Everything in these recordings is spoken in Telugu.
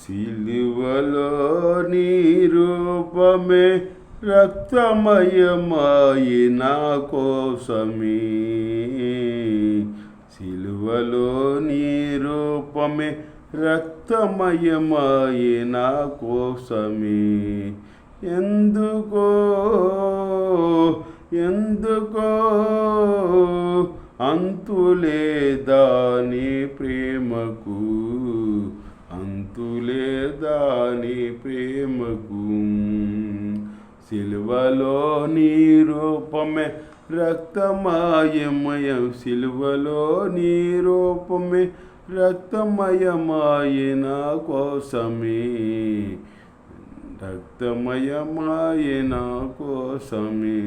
సిలువలో నీ రూపమే రక్తమయమాయి నా కోసమే. సిలువలో నీ రూపమే రక్తమయమాయి నా కోసమే. ఎందుకో అంతులేదా నీ ప్రేమకు, అంతులేదా నీ ప్రేమకు. సిలువలో నీ రూపమే రక్తమయమయ, సిలువలో నీ రూపమే రక్తమయమాయి నా కోసమే, రక్తమయమాయి నా కోసమే.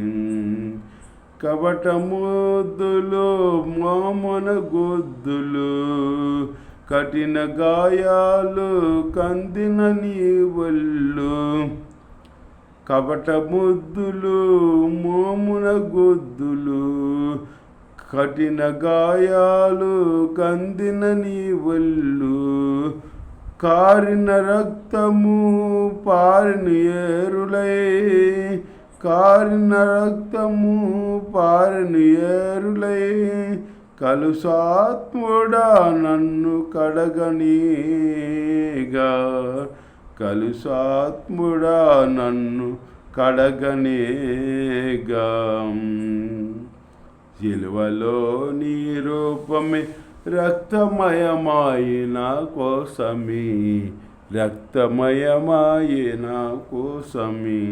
కపటముద్దులు మామన గొద్దులు, కఠిన గాయాలు కందిన నీ ఒళ్ళు. కపటముద్దులు మోమున గొద్దులు, కఠిన గాయాలు కందిన నీ ఒళ్ళు. కారిన రక్తము పారిన ఏరులై, కారిన రక్తము పారిన ఏరులై. కలుషాత్ముడా నన్ను కడగనీగా, కలుషాత్ముడా నన్ను కడగనేగా. సిలువలో నీ రూపమే రక్తమయమాయి నా కోసమే, రక్తమయమాయి నా కోసమే.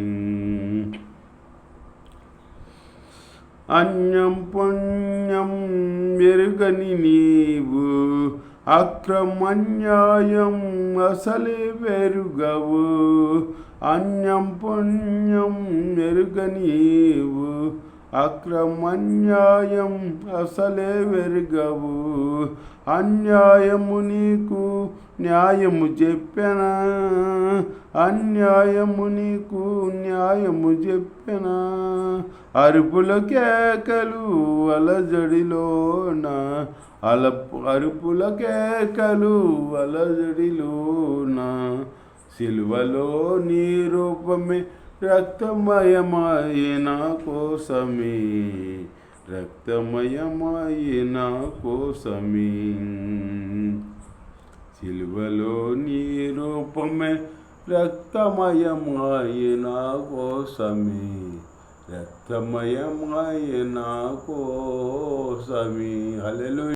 అన్యం పుణ్యం ఎరుగని నీవు, అక్రమన్యాయం అసలే వెరుగవు. అన్యం పుణ్యం ఎరుగని నీవు, అక్రమన్యాయం అసలే వెరుగవు. అన్యాయము నీకు న్యాయము చెప్పెనా, అన్యాయము నీకు న్యాయము చెప్పెనా. అరుపుల కేకలు అలజడిలోన, అరుపుల కేకలు అలజడిలోన. సిలువలో నీ రూపమే రక్తమయమాయి నా కోసమే, రక్తమయమాయి నా కోసమే. సిలువలో నీ రూపమే రక్తమయమాయి నా కోసమే, రక్తమయమాయి నా కోసమే. హల్లెలూయా.